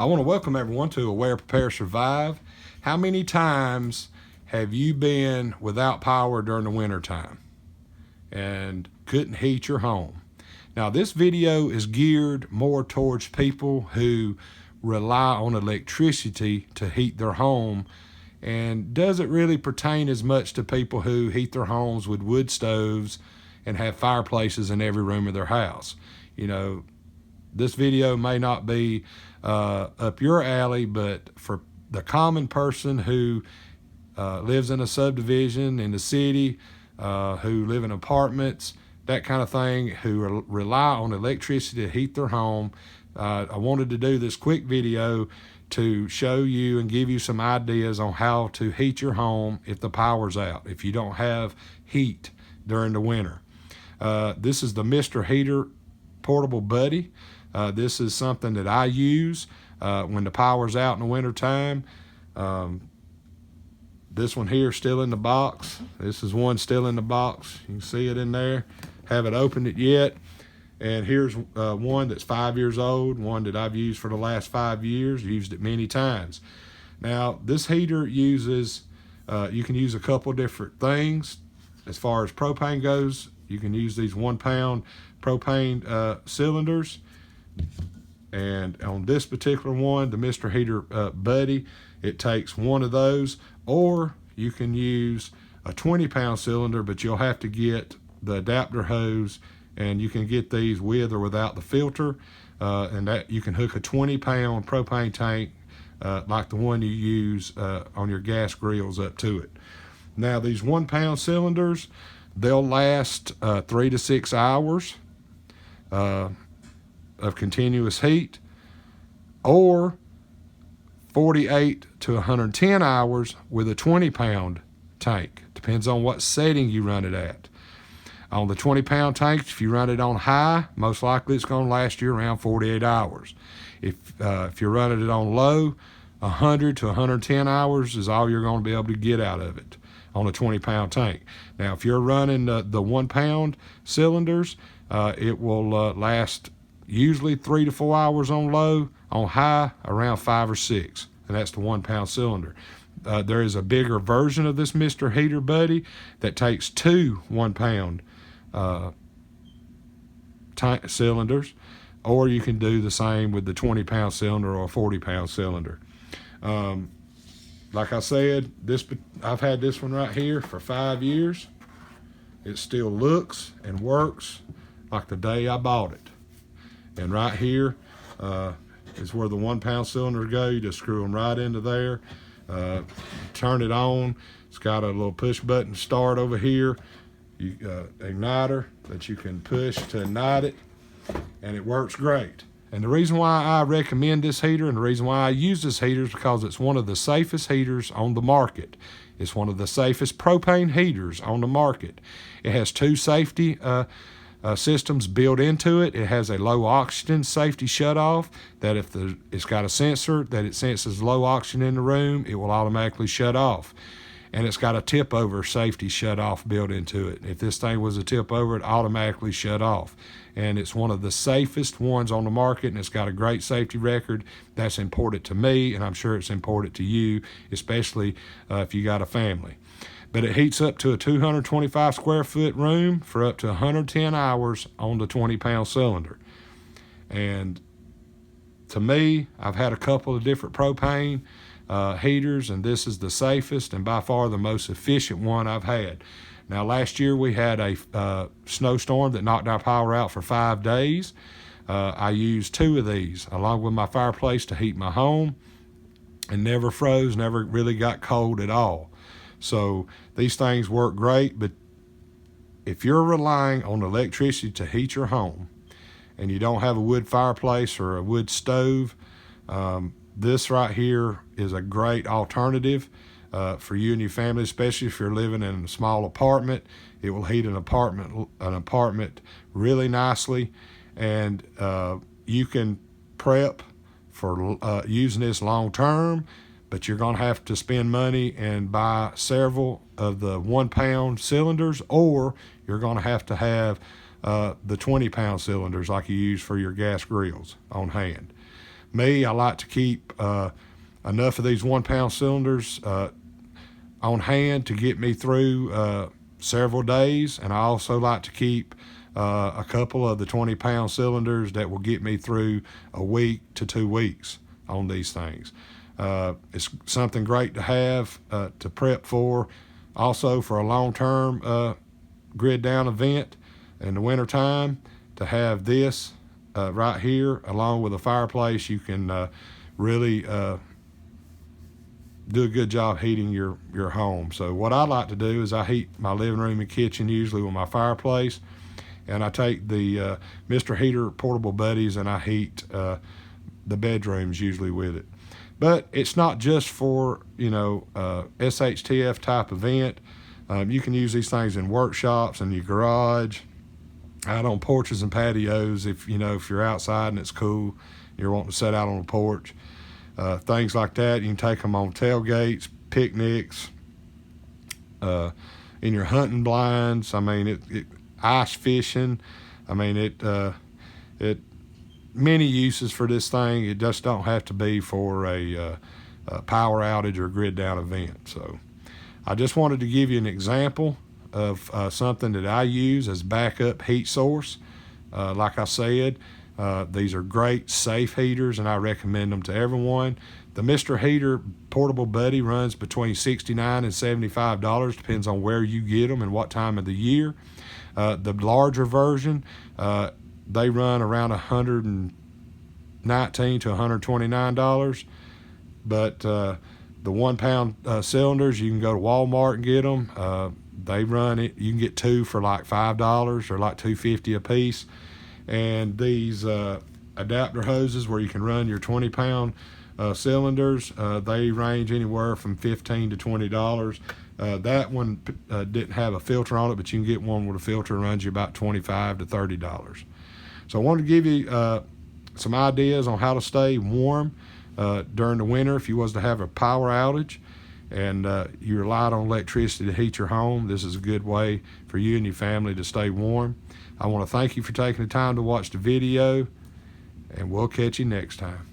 I want to welcome everyone to Aware, Prepare, Survive. How many times have you been without power during the winter time and couldn't heat your home? Now, this video is geared more towards people who rely on electricity to heat their home, and doesn't really pertain as much to people who heat their homes with wood stoves and have fireplaces in every room of their house. You know, this video may not be up your alley, but for the common person who lives in a subdivision in the city, who live in apartments, that kind of thing, who rely on electricity to heat their home, I wanted to do this quick video to show you and give you some ideas on how to heat your home if the power's out, if you don't have heat during the winter. This is the Mr. Heater Portable Buddy. This is something that I use when the power's out in the winter time. This one here is still in the box. This is one still in the box. You can see it in there. Haven't opened it yet. And here's one that's 5 years old, one that I've used for the last 5 years, used it many times. Now, this heater uses, you can use a couple different things. As far as propane goes, you can use these 1 pound propane cylinders. And on this particular one, the Mr. Heater Buddy, it takes one of those, or you can use a 20-pound cylinder, but you'll have to get the adapter hose, and you can get these with or without the filter, and that you can hook a 20-pound propane tank like the one you use on your gas grills up to it. Now, these 1 pound cylinders, they'll last 3 to 6 hours of continuous heat, or 48 to 110 hours with a 20-pound tank. Depends on what setting you run it at. On the 20-pound tank, if you run it on high, most likely it's going to last you around 48 hours. If you're running it on low, 100 to 110 hours is all you're going to be able to get out of it on a 20-pound tank. Now, if you're running the 1 pound cylinders, it will last usually 3 to 4 hours on low, on high around 5 or 6, and that's the 1 pound cylinder. There is a bigger version of this Mr. Heater Buddy that takes 2 1 pound cylinders, or you can do the same with the 20-pound cylinder or a 40-pound cylinder. Like I said, I've had this one right here for 5 years. It still looks and works like the day I bought it. And right here is where the 1 pound cylinders go. You just screw them right into there. Turn it on. It's got a little push button start over here. Igniter that you can push to ignite it, and it works great. And the reason why I recommend this heater and the reason why I use this heater is because it's one of the safest heaters on the market. It's one of the safest propane heaters on the market. It has 2 safety systems built into it. It has a low oxygen safety shutoff that if it's got a sensor that it senses low oxygen in the room, it will automatically shut off. And it's got a tip over safety shutoff built into it. If this thing was a tip over, it automatically shut off. And it's one of the safest ones on the market, and it's got a great safety record. That's important to me, and I'm sure it's important to you, especially if you got a family. But it heats up to a 225 square foot room for up to 110 hours on the 20 pound cylinder. And to me, I've had a couple of different propane heaters, and this is the safest and by far the most efficient one I've had. Now, last year we had a snowstorm that knocked our power out for 5 days. I used 2 of these along with my fireplace to heat my home, and never froze, never really got cold at all. So these things work great, but if you're relying on electricity to heat your home and you don't have a wood fireplace or a wood stove, this right here is a great alternative for you and your family, especially if you're living in a small apartment. It will heat an apartment really nicely, and you can prep for using this long term. But you're going to have to spend money and buy several of the 1 pound cylinders, or you're going to have the 20 pound cylinders like you use for your gas grills on hand. Me, I like to keep enough of these 1 pound cylinders on hand to get me through several days, and I also like to keep a couple of the 20 pound cylinders that will get me through a week to 2 weeks on these things. It's something great to have to prep for, also for a long-term grid down event in the wintertime. To have this right here along with a fireplace, you can really do a good job heating your home. So what I like to do is I heat my living room and kitchen usually with my fireplace, and I take the Mr. Heater Portable Buddies and I heat the bedrooms usually with it. But it's not just for, SHTF type event. You can use these things in workshops, in your garage, out on porches and patios. If you're outside and it's cool, you're wanting to sit out on the porch. Things like that. You can take them on tailgates, picnics, in your hunting blinds. I mean, ice fishing. I mean, it many uses for this thing. It just don't have to be for a power outage or grid down event. So I just wanted to give you an example of something that I use as backup heat source. Like I said, these are great, safe heaters, and I recommend them to everyone. The Mr. Heater Portable Buddy runs between $69 and $75, depends on where you get them and what time of the year. The larger version, they run around $119 to $129. But the 1 pound cylinders, you can go to Walmart and get them. They run it. You can get 2 for like $5 or like $2.50 a piece. And these adapter hoses where you can run your 20 pound cylinders, they range anywhere from $15 to $20. That one didn't have a filter on it, but you can get one with a filter and runs you about $25 to $30. So I wanted to give you some ideas on how to stay warm during the winter if you was to have a power outage and you relied on electricity to heat your home. This is a good way for you and your family to stay warm. I want to thank you for taking the time to watch the video, and we'll catch you next time.